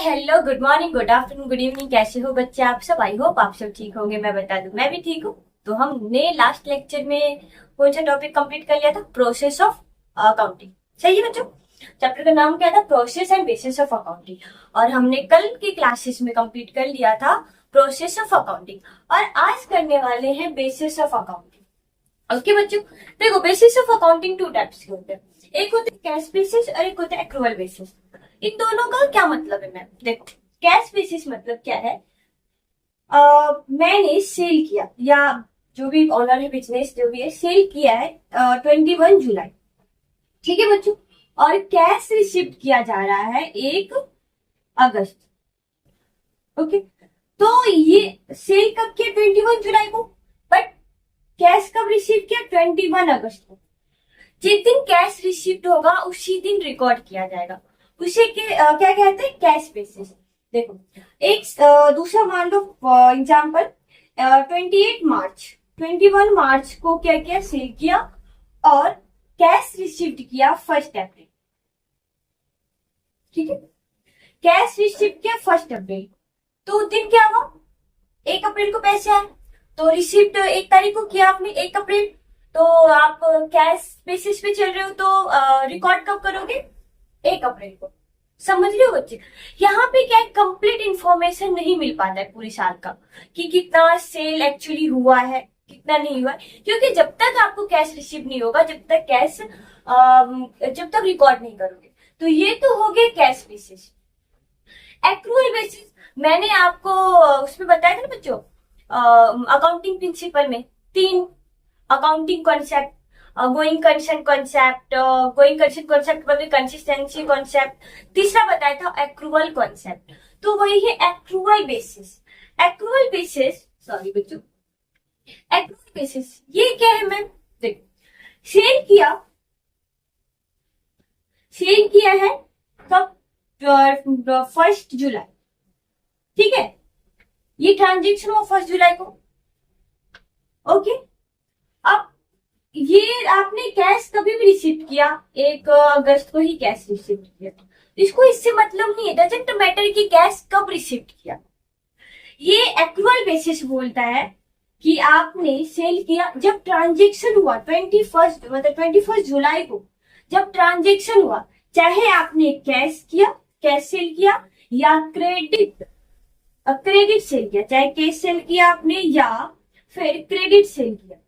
Hello, good morning, good afternoon, good evening. कैसे हो बच्चे आप सब? आई होप आप सब ठीक होंगे। मैं बता दूं, मैं भी ठीक हूँ। तो हमने लास्ट लेक्चर में कौन सा टॉपिक कंप्लीट कर लिया था? Process of accounting. सही है बच्चों? चैप्टर का नाम क्या था? Process and bases of accounting. और हमने कल की क्लासेस में कंप्लीट कर लिया था प्रोसेस ऑफ अकाउंटिंग, और आज करने वाले हैं बेसिस ऑफ अकाउंटिंग। ओके बच्चों, देखो basis of accounting two types के होते हैं। एक होते हैं कैश बेसिस और एक होता है एक्रूअल बेसिस। इन दोनों का क्या मतलब है मैम? देखो, कैश बेसिस मतलब क्या है? मैंने सेल किया, या जो भी ऑनर है बिजनेस जो भी है, सेल किया है 21 जुलाई। ठीक है बच्चों? और कैश रिसीव किया जा रहा है 1 अगस्त। ओके, तो ये सेल कब किया? 21 जुलाई को, बट कैश कब रिसीव किया? 21 अगस्त को। जिस दिन कैश रिसीव्ड होगा उसी दिन रिकॉर्ड किया जाएगा। उसे क्या कहते हैं? Cash basis. देखो, एक दूसरा मान लो एग्जाम्पल, 28 मार्च, 21 मार्च को क्या किया? सेल किया और कैश रिसीव्ड किया 1 अप्रैल। ठीक है, कैश रिसीव्ड किया 1 अप्रैल, तो उस दिन क्या हुआ? 1 अप्रैल को पैसे आए, तो रिसीव्ड 1 तारीख को किया आपने, 1 अप्रैल। तो आप कैश बेसिस पे चल रहे हो, तो रिकॉर्ड कब करोगे? 1 अप्रैल को। समझ रहे हो बच्चे? यहाँ पे क्या है, कंप्लीट इंफॉर्मेशन नहीं मिल पाता है पूरी साल का, कि कितना सेल एक्चुअली हुआ है, कितना नहीं हुआ है, क्योंकि जब तक आपको कैश रिसीव नहीं होगा, जब तक रिकॉर्ड नहीं करोगे। तो ये तो हो गए कैश बेसिस। एक्रूअल बेसिस मैंने आपको उसमें बताया था ना बच्चों, अकाउंटिंग प्रिंसिपल में 3 accounting concept, going concern concept, मतलब कंसिस्टेंसी कॉन्सेप्ट। तीसरा बताया था एक्रूअल कॉन्सेप्ट। तो वही है accrual basis. Accrual basis, sorry बच्चों, एक्रूअल बेसिस ये क्या है मैम? देखो, सेल किया है कब? 1 जुलाई। ठीक है, ये ट्रांजेक्शन हुआ 1 जुलाई को। ओके, अब ये आपने कैश कभी भी रिसीव किया, 1 अगस्त को ही कैश रिसीव किया। इसको इससे मतलब नहीं है, डजंट मैटर कि कैश कब रिसीव किया। ये एक्रूअल बेसिस बोलता है कि आपने सेल किया जब ट्रांजेक्शन हुआ 21 जुलाई को, जब ट्रांजेक्शन हुआ, चाहे आपने कैश किया, कैश सेल किया, या क्रेडिट सेल किया, चाहे कैश सेल किया आपने या फिर क्रेडिट सेल किया,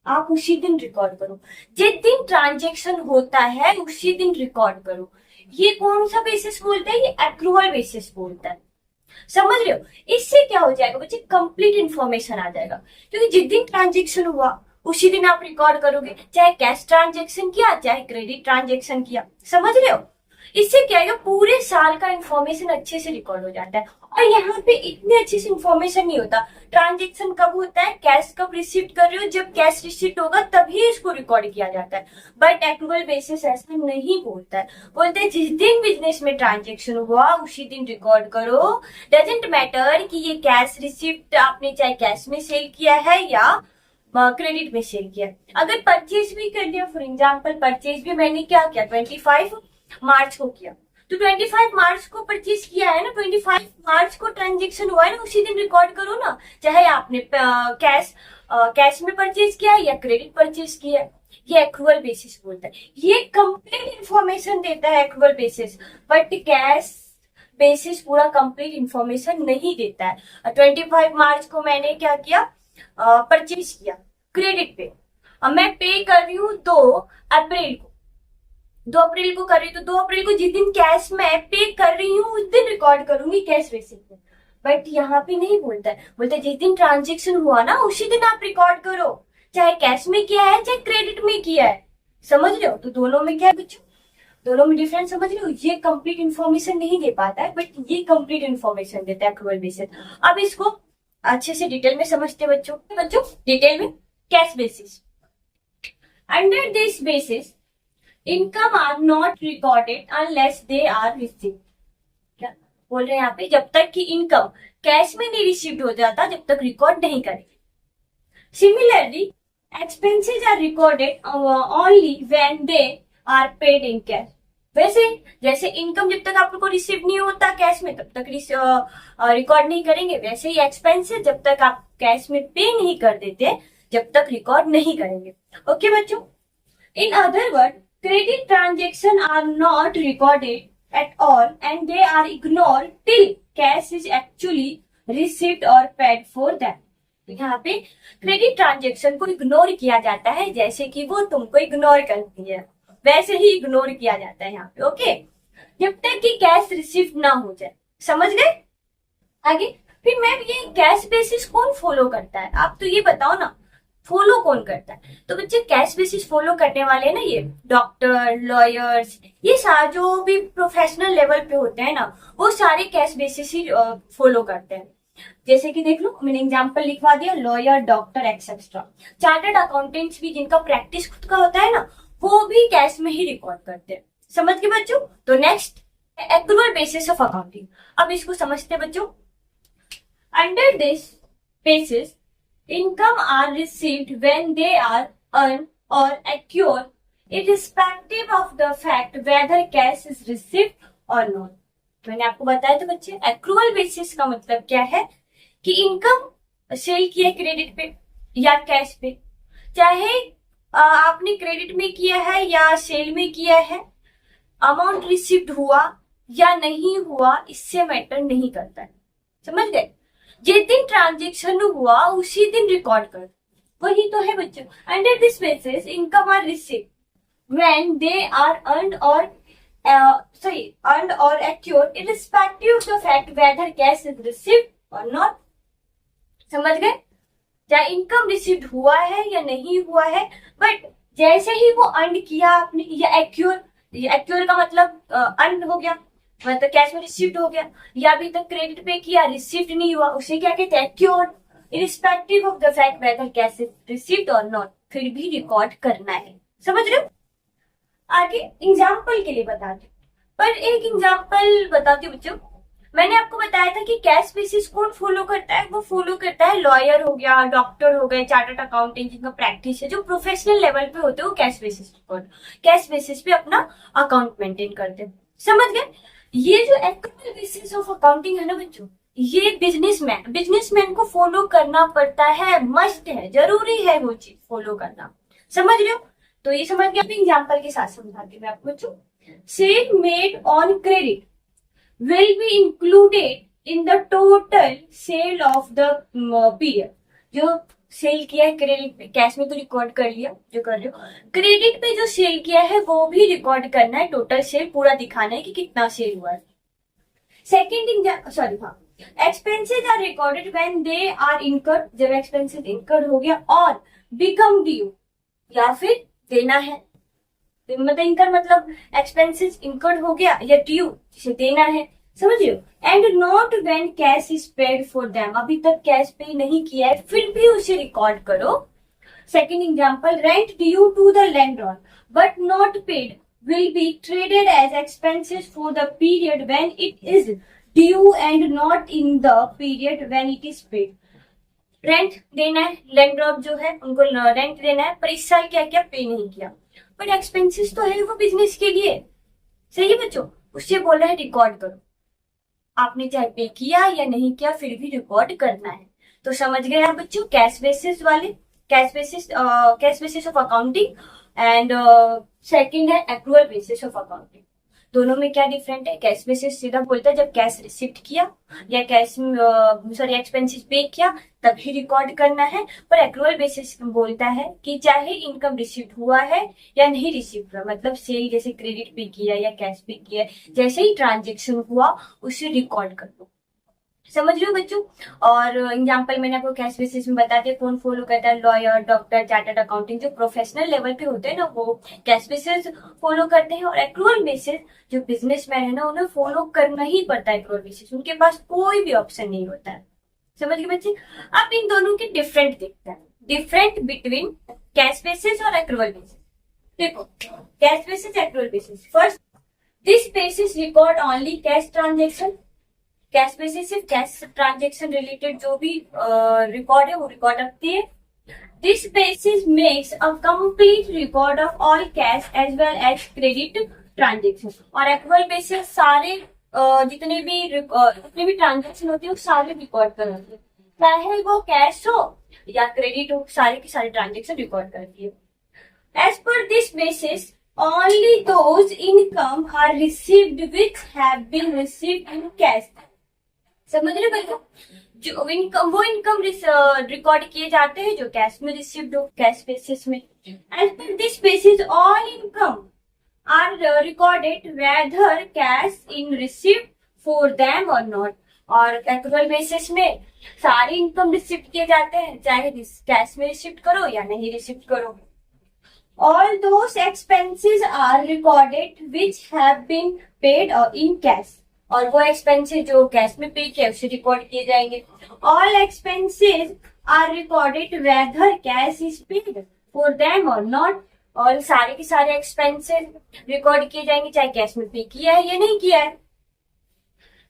आप उसी दिन रिकॉर्ड करो। जिस दिन ट्रांजेक्शन होता है उसी दिन रिकॉर्ड करो। ये कौन सा बेसिस बोलता है? ये एक्रूअल बेसिस बोलता है। समझ रहे हो? इससे क्या हो जाएगा बच्चे? कंप्लीट इंफॉर्मेशन आ जाएगा, क्योंकि जिस दिन ट्रांजेक्शन हुआ उसी दिन आप रिकॉर्ड करोगे, चाहे कैश ट्रांजेक्शन किया चाहे क्रेडिट ट्रांजेक्शन किया। समझ रहे हो? इससे क्या है, पूरे साल का इंफॉर्मेशन अच्छे से रिकॉर्ड हो जाता है। और यहाँ पे इतने अच्छे से इंफॉर्मेशन नहीं होता। ट्रांजेक्शन कब होता है, कैश कब रिसीव कर रहे हो, जब कैश रिसीव होगा तभी इसको रिकॉर्ड किया जाता है। बट एक्रूअल बेसिस ऐसा नहीं बोलता है। बोलते हैं जिस दिन बिजनेस में ट्रांजेक्शन हुआ उसी दिन रिकॉर्ड करो। डजेंट मैटर कि ये कैश रिसीव्ड आपने चाहे कैश में सेल किया है या क्रेडिट में सेल किया। अगर परचेज भी कर लिया, फॉर एग्जाम्पल परचेज भी मैंने क्या किया 25 मार्च को किया, तो 25 मार्च को परचेज किया है ना, 25 मार्च को ट्रांजेक्शन हुआ है ना, उसी दिन रिकॉर्ड करो ना। चाहे आपने कैश में परचेज किया है या क्रेडिट परचेज किया है। ये एक्रूअल बेसिस बोलता है। ये कंप्लीट इंफॉर्मेशन देता है accrual basis, but cash basis पूरा कंप्लीट इंफॉर्मेशन नहीं देता है। 25 मार्च को मैंने क्या किया? परचेज किया क्रेडिट पे। अब मैं पे कर रही हूँ 2 अप्रैल को, 2 अप्रैल को कर रही हूँ, तो 2 अप्रैल को जिस दिन कैश में पे कर रही हूँ उस दिन रिकॉर्ड करूंगी कैश बेसिस में। बट यहाँ पे नहीं बोलता है, बोलता है जिस दिन ट्रांजेक्शन हुआ ना उसी दिन आप रिकॉर्ड करो, चाहे कैश में किया है चाहे क्रेडिट में किया है। समझ रहे हो? तो दोनों में क्या है बच्चों? दोनों में डिफरेंस समझ रहे हो? ये कंप्लीट इन्फॉर्मेशन नहीं दे पाता है, बट ये कंप्लीट इन्फॉर्मेशन देता है एक्रूअल बेसिस। अब इसको अच्छे से डिटेल में समझते हैं बच्चों डिटेल में। Cash basis, under this basis income are not recorded unless they are receive. क्या बोल रहे हैं यहाँ पे? जब तक कि इनकम कैश में नहीं रिसीव्ड हो जाता, जब तक रिकॉर्ड नहीं करेंगे। Similarly expenses are recorded only when they are paid in cash। वैसे जैसे इनकम जब तक आप लोग को रिसीव नहीं होता कैश में तब तक रिकॉर्ड नहीं करेंगे, वैसे ही एक्सपेंसेस जब तक आप कैश में पे नहीं कर देते जब तक रिकॉर्ड नहीं करेंगे। ओके बच्चों, in other word credit transaction are not recorded at all and they are ignored till cash is actually received or paid for that. यहाँ पे क्रेडिट ट्रांजेक्शन को इग्नोर किया जाता है, जैसे कि वो तुमको इग्नोर करती है वैसे ही इग्नोर किया जाता है यहाँ पे। ओके, जब तक कि कैश रिसीव ना हो जाए। समझ गए? आगे फिर मैम ये कैश बेसिस कौन फॉलो करता है, आप तो ये बताओ ना, फॉलो कौन करता है? तो बच्चे कैश बेसिस फॉलो करने वाले ना ये डॉक्टर, लॉयर्स, ये सारे जो भी प्रोफेशनल लेवल पे होते हैं ना वो सारे कैश बेसिस ही फॉलो करते हैं। जैसे कि देख लो, मैंने एग्जांपल लिखवा दिया, lawyer, doctor etcetera. Chartered accountants भी जिनका प्रैक्टिस खुद का होता है ना वो भी कैश में ही रिकॉर्ड करते हैं। समझ गए बच्चों? तो next accrual basis of accounting. अब इसको समझते हैं बच्चों। Under this basis income are received when they are earn or accrue irrespective of the fact whether cash is received or not। मैंने आपको बताया था बच्चे, एक्रूअल बेसिस का मतलब क्या है कि इनकम सेल किया क्रेडिट पे या कैश पे, चाहे आपने क्रेडिट में किया है या सेल में किया है, अमाउंट रिसीव्ड हुआ या नहीं हुआ इससे मैटर नहीं करता है। समझ गए? जिस दिन ट्रांजेक्शन हुआ उसी दिन रिकॉर्ड कर, वही तो है बच्चों। Under this basis income are received when they are earned or accrued irrespective of the fact whether cash is received or not। समझ गए? चाहे इनकम रिसीव्ड हुआ है या नहीं हुआ है, बट जैसे ही वो अर्न किया आपने या एक्योर का मतलब अर्न हो गया, मतलब कैश में रिसीव्ड हो गया, या अभी तक क्रेडिट पे किया रिसीव्ड नहीं हुआ, उसे क्या कहते हैं? Accrue. Irrespective of the fact whether cash is received or not, फिर भी रिकॉर्ड करना है। समझ रहे हो? आगे एग्जाम्पल के लिए बताती हूँ, पर एक एग्जाम्पल बताती हूँ बच्चों। मैंने आपको बताया था कि कैश बेसिस कौन फॉलो करता है, वो फॉलो करता है लॉयर हो गया, डॉक्टर हो गए, चार्टर्ड अकाउंटेंट जिनका प्रैक्टिस है, जो प्रोफेशनल लेवल पे होते हैं वो कैश बेसिस पे अपना अकाउंट मेंटेन करते हैं। समझ गए? ये जो एक्रूअल बेसिस ऑफ अकाउंटिंग है ना बच्चों, ये बिजनेसमैन को फॉलो करना पड़ता है, मस्ट है, जरूरी है वो चीज फॉलो करना। समझ रहे हो? तो ये समझ गया। एग्जाम्पल के साथ समझाती हूँ मैं आपको बच्चों। Sale made on credit will be included in the total sale of the period। जो सेल किया है क्रेडिट पे, कैश में तो रिकॉर्ड कर लिया जो कर रहे हो, क्रेडिट पे जो सेल किया है वो भी रिकॉर्ड करना है, टोटल सेल पूरा दिखाना है कि कितना सेल हुआ है। Second expenses are recorded when they are incurred, जब एक्सपेंसेस इनकर्ड हो गया और बिकम ड्यू, या फिर देना है, मतलब इनकर मतलब एक्सपेंसेस इनकर्ड हो गया या ड्यू जिसे देना है। समझ रहे हो? And not when cash is paid for them, अभी तक कैश पे नहीं किया है फिर भी उसे रिकॉर्ड करो। Second example, rent due to the landlord but not paid will be treated as expenses for the period when it is due and not in the period when it is paid. Rent देना है, landlord जो है उनको rent देना है, पर इस साल क्या क्या पे नहीं किया, बट एक्सपेंसेस तो है वो बिजनेस के लिए। सही है बच्चों? उससे बोल रहा है रिकॉर्ड करो, आपने चाहे पे किया या नहीं किया फिर भी रिकॉर्ड करना है। तो समझ गए आप बच्चों कैश बेसिस वाले, cash basis of accounting and second है एक्रूअल बेसिस ऑफ अकाउंटिंग। दोनों में क्या डिफरेंट है? कैश बेसिस सीधा बोलता है जब कैश रिसीव्ड किया या कैश एक्सपेंसेस पे किया तभी रिकॉर्ड करना है, पर एक्रूअल बेसिस बोलता है कि चाहे इनकम रिसीव्ड हुआ है या नहीं रिसीव्ड हुआ, मतलब सेल जैसे क्रेडिट पे किया या कैश पे किया, जैसे ही ट्रांजेक्शन हुआ उसे रिकॉर्ड कर दो। समझ रहे हो बच्चों? और एग्जांपल मैंने आपको कैश बेसिस में बता दिया कौन फॉलो करता है, लॉयर, डॉक्टर, चार्टर्ड अकाउंटिंग, जो प्रोफेशनल लेवल पे होते हैं ना वो कैश बेसिस फॉलो करते हैं। और एक्रूअल बेसिस जो बिजनेसमैन है ना उन्हें फॉलो करना ही पड़ता है एक्रूअल बेसिस, उनके पास कोई भी ऑप्शन नहीं होता है। समझ गए बच्चे? अब इन दोनों के डिफरेंट देखते हैं, डिफरेंट बिटवीन कैश बेसिस और एक्रूअल बेसिस। देखो cash basis, accrual basis. First, this basis record only cash transaction. Cash basis सिर्फ कैश ट्रांजेक्शन रिलेटेड जो भी रिकॉर्ड है वो रिकॉर्ड रखती है। This basis makes a complete record of all cash as well as credit transaction. और accrual basis सारे जितने भी ट्रांजेक्शन होते हैं वो सारे रिकॉर्ड करते हैं, चाहे वो कैश हो या क्रेडिट हो, सारे के सारे ट्रांजेक्शन रिकॉर्ड करती है। As per this basis, only those income are received which have been received in cash. समझ रहे बच्चों? जो इनकम वो इनकम रिकॉर्ड किए जाते हैं जो कैश में रिसीव्ड हो, कैश बेसिस में। As per this basis, all income are recorded whether cash in received for them or not. और एक्रुअल बेसिस में सारे इनकम रिसीव किए जाते हैं, चाहे कैश में रिसीव करो या नहीं रिसीव करो। All those expenses are recorded which have been paid in cash. और वो एक्सपेंसेस जो कैश में पे किए उसे रिकॉर्ड किए जाएंगे। All expenses are recorded whether cash is paid for them or not. और सारे के सारे एक्सपेंसेस रिकॉर्ड किए जाएंगे चाहे कैश में पे किया है या नहीं किया है।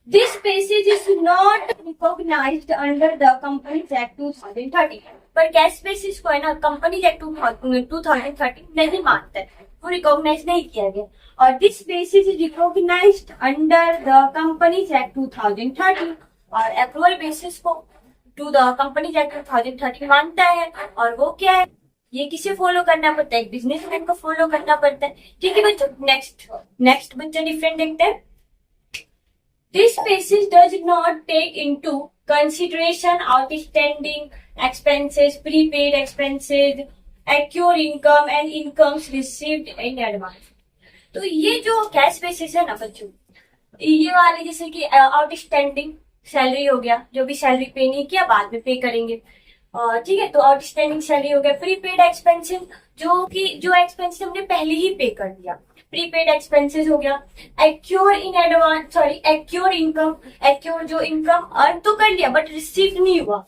This basis is not recognized under the Companies Act 2013. पर कैश बेसिस को है ना कंपनीज एक्ट 2013 नहीं मानता है, वो रिकॉग्नाइज नहीं किया गया। और this basis is recognized under the companies act 2013। और एक्रुअल बेसिस को टू द कंपनीज एक्ट 2013 मानता है। और वो क्या है, ये किसे फॉलो करना पड़ता है, बिजनेसमैन को फॉलो करना पड़ता है। ठीक है बच्चों, नेक्स्ट बच्चों डिफरेंट देखते हैं। This basis does not take into consideration outstanding expenses, prepaid expenses, accrued income and incomes received in advance. तो ये जो कैश बेसिस है ना बच्चों, ये वाले जैसे कि आउटस्टैंडिंग सैलरी हो गया, जो भी सैलरी पे नहीं किया बाद में पे करेंगे, ठीक है, तो आउटस्टैंडिंग सैलरी हो गया। प्रीपेड एक्सपेंसेस जो एक्सपेंसेस हमने पहले ही पे कर दिया, प्रीपेड एक्सपेंसेस हो गया। Accrue in advance accrue income, accrue जो इनकम अर्न तो कर लिया बट रिसीव नहीं हुआ।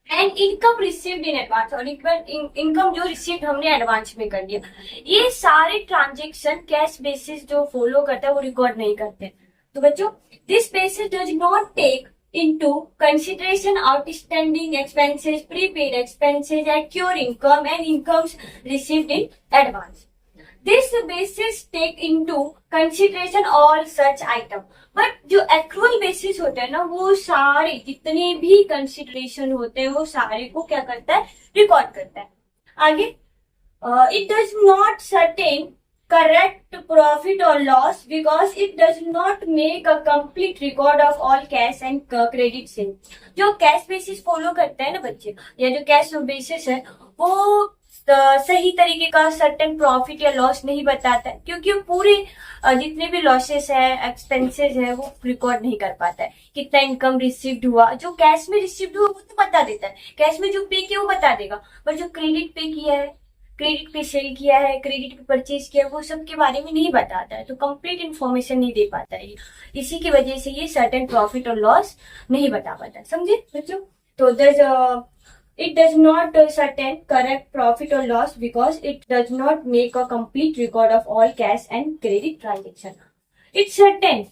And income received in advance, और इनकम जो रिसीव्ड हमने एडवांस में कर लिया। ये सारे ट्रांजेक्शन कैश बेसिस जो फॉलो करता है वो रिकॉर्ड नहीं करते। तो बच्चों, this basis does not take into consideration outstanding expenses, prepaid expenses, accrued income and incomes received in advance. This basis take into consideration all such item. But जो accrual basis होता है ना, वो सारे जितने भी consideration होते हैं वो सारे को क्या करता है, रिकॉर्ड करता है। आगे, it does not certain correct profit or loss because it does not make a complete record of all cash and credit sales. जो कैश बेसिस फॉलो करते हैं ना बच्चे, या जो कैश बेसिस है वो सही तरीके का सर्टेन प्रॉफिट या लॉस नहीं बताता है, क्योंकि वो पूरे जितने भी लॉसेस है, एक्सपेंसेस है, वो रिकॉर्ड नहीं कर पाता है। कितना इनकम रिसीव्ड हुआ, जो कैश में रिसीव्ड हुआ वो तो बता देता है, कैश में जो पे किया वो बता देगा, पर जो क्रेडिट पे किया है, क्रेडिट पे सेल किया है, क्रेडिट पे परचेज किया है, वो सब के बारे में नहीं बताता है, तो कंप्लीट इन्फॉर्मेशन नहीं दे पाता है। इसी की वजह से ये सर्टेन प्रॉफिट और लॉस नहीं बता पाता, समझे बच्चों? तो it does not certain correct profit or loss because it does not make a complete record of all cash and credit transaction. It certain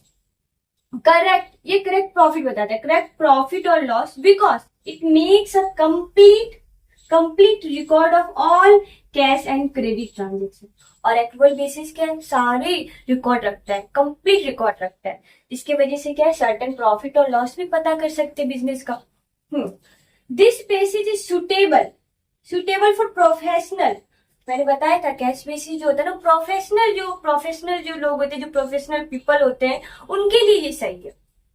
correct, ये correct profit बताता है, correct profit or loss because it makes a complete record of all cash and credit transaction. और accrual basis क्या है, सारे record रखता है, complete record रखता है। इसके वजह से क्या है, सर्टेन प्रॉफिट और लॉस भी पता कर सकते हैं बिजनेस का। This basis is suitable for professional. मैंने बताया था कैश बेसिस जो होता है ना, प्रोफेशनल जो लोग होते हैं, जो प्रोफेशनल पीपल होते हैं, उनके लिए ये सही है।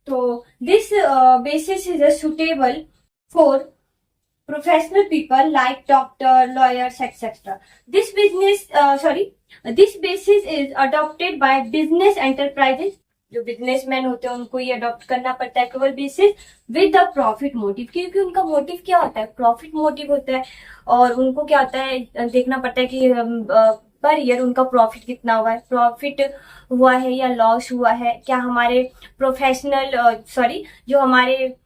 तो this basis is suitable for professional people like doctor, lawyers, etc. This basis is adopted by business enterprises. जो बिजनेसमैन होते हैं उनको ये अडॉप्ट करना पड़ता है accrual basis with the profit motive, क्योंकि उनका मोटिव क्या होता है, प्रॉफिट मोटिव होता है। और उनको क्या होता है, देखना पड़ता है कि पर ईयर उनका प्रॉफिट कितना हुआ है, प्रॉफिट हुआ है या लॉस हुआ है, क्या हमारे जो हमारे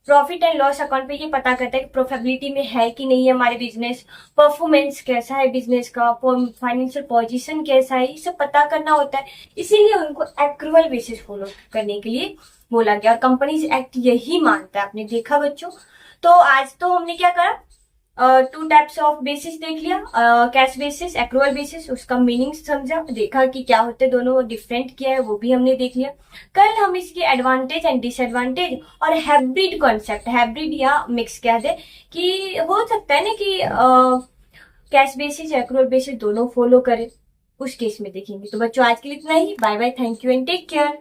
प्रॉफिट एंड लॉस अकाउंट पे ये पता करता है कि प्रोफिटेबिलिटी में है कि नहीं है हमारे बिजनेस, परफॉर्मेंस कैसा है बिजनेस का, फाइनेंशियल पोजीशन कैसा है, ये सब पता करना होता है। इसीलिए उनको एक्रुअल बेसिस फॉलो करने के लिए बोला गया। और कंपनीज एक्ट यही मानता है, आपने देखा बच्चों। तो आज तो हमने क्या करा, टू टाइप्स ऑफ बेसिस देख लिया, कैश बेसिस, एक्रूअल बेसिस, उसका मीनिंग समझा, देखा कि क्या होते दोनों, डिफरेंट किया है वो भी हमने देख लिया। कल हम इसके एडवांटेज एंड डिसएडवांटेज और हाइब्रिड कॉन्सेप्ट, हाइब्रिड या मिक्स कह दे कि हो सकता है ना कि कैश बेसिस एक्रूअल बेसिस दोनों फॉलो करे, उस केस में देखेंगे। तो बच्चों आज के लिए इतना ही, bye bye, thank you and take care.